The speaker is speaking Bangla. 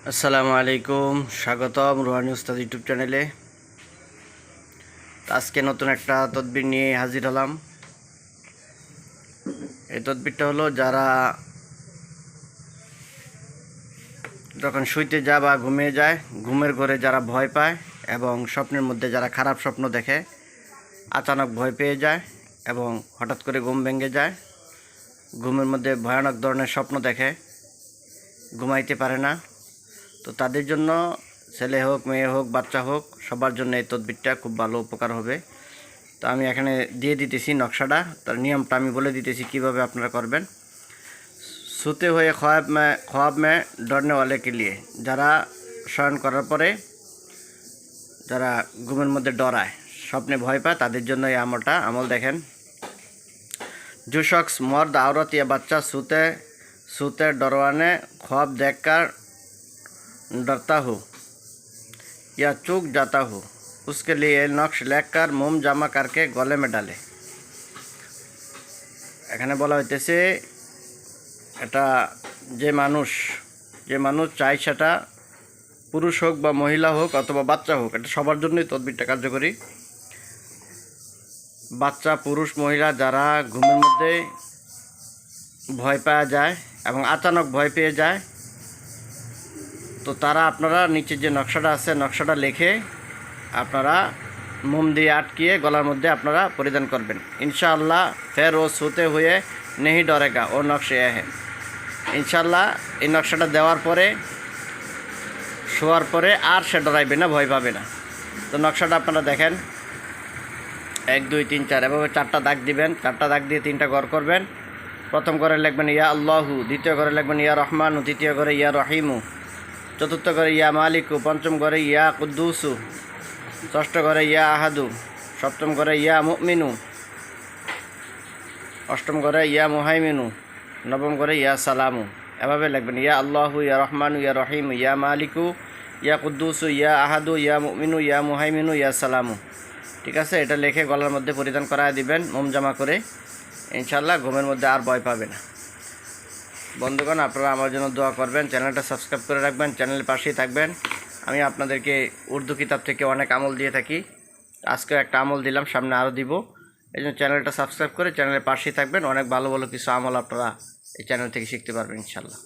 আসসালামু আলাইকুম, স্বাগতম রুহানি উস্তাদ ইউটিউব চ্যানেলে। আজকে নতুন একটা তদবির নিয়ে হাজির হলাম। এই তদবিরটা হলো, যারা যখন শুইতে যায় বা ঘুমিয়ে যায়, ঘুমের ঘরে যারা ভয় পায় এবং স্বপ্নের মধ্যে যারা খারাপ স্বপ্ন দেখে, আচানক ভয় পেয়ে যায় এবং হঠাৎ করে ঘুম ভেঙে যায়, ঘুমের মধ্যে ভয়ানক ধরনের স্বপ্ন দেখে, ঘুমাইতে পারে না, তো তাদের জন্য, ছেলে হোক মেয়ে হোক বাচ্চা হোক, সবার জন্য এই তদবিরটা খুব ভালো উপকার হবে। তো আমি এখানে দিয়ে দিতেছি নকশাটা, তার নিয়মটা আমি বলে দিতেছি কিভাবে আপনারা করবেন। সোতে হয়ে ख्वाब में डरने वाले के लिए, যারা শয়ন করার পরে যারা ঘুমের মধ্যে ডরায়, স্বপ্নে ভয় পায়, তাদের জন্য এই আমল দেখেন। जो शख्स मर्द औरत या बच्चा सोते सोते डरवाने ख्वाब देखकर डरता हो या चूक जाता हो, उसके लिए नक्श लेकर मोम जमा करके गले में डाले। এখানে বলা হইতেছে, এটা যে মানুষ চায়, সেটা পুরুষ হোক বা মহিলা হোক অথবা বাচ্চা হোক, এটা সবার জন্যই তদবিরটা কার্যকরী। বাচ্চা, পুরুষ, মহিলা যারা ঘুমের মধ্যে ভয় পাওয়া যায় এবং আচানক ভয় পেয়ে যায়, তো তারা আপনারা নিচে যে নকশাটা আছে, নকশাটা লিখে আপনারা মোম দিয়ে আটকিয়ে গলার মধ্যে আপনারা পরিধান করবেন। ইনশাআল্লাহ ফের ও সোতে হুয়ে নেহি ডরেগা ও নকশে হ্যাঁ। ইনশাআল্লাহ এই নকশাটা দেওয়ার পরে, শোয়ার পরে আর সে ডরাইবে না, ভয় পাবে না। তো নকশাটা আপনারা দেখেন, 1 2 3 4 এভাবে 4টা দাগ দিবেন। 4টা দাগ দিয়ে 3টা ঘর করবেন। প্রথম ঘরে লিখবেন ইয়া আল্লাহু, দ্বিতীয় ঘরে লিখবেন ইয়া রহমানু, তৃতীয় ঘরে ইয়া রহিমু, চতুর্থ ঘরে ইয়া মালিকু, পঞ্চম ঘরে ইয়া কুদ্দুসু, ষষ্ঠ ঘরে ইয়া আহাদু, সপ্তম ঘরে ইয়া মুমিনু, অষ্টম ঘরে ইয়া মুহাইমিনু, নবম ঘরে ইয়া সালামু। এভাবে লিখবেন ইয়া আল্লাহু, ইয়া রহমানু, ইয়া রহিমু, ইয়া মালিকু, ইয়া কুদ্দুসু, ইয়া আহাদু, ইয়া মুমিনু, ইয়া মুহাইমিনু, ইয়া সালামু। ঠিক আছে, এটা লিখে গলার মধ্যে পরিধান করায় দিবেন মোম জামা করে। ইনশাআল্লাহ ঘুমের মধ্যে আর ভয় পাবে না। বন্ধুগণ, আপনারা আমার জন্য দোয়া করবেন, চ্যানেলটা সাবস্ক্রাইব করে রাখবেন, চ্যানেলের পাশেই থাকবেন। আমি আপনাদেরকে উর্দু কিতাব থেকে অনেক আমল দিয়ে থাকি, আজকেও একটা আমল দিলাম, সামনে আরও দিব। এই জন্য চ্যানেলটা সাবস্ক্রাইব করে চ্যানেলের পাশেই থাকবেন। অনেক ভালো ভালো কিছু আমল আপনারা এই চ্যানেল থেকে শিখতে পারবেন ইনশাআল্লাহ।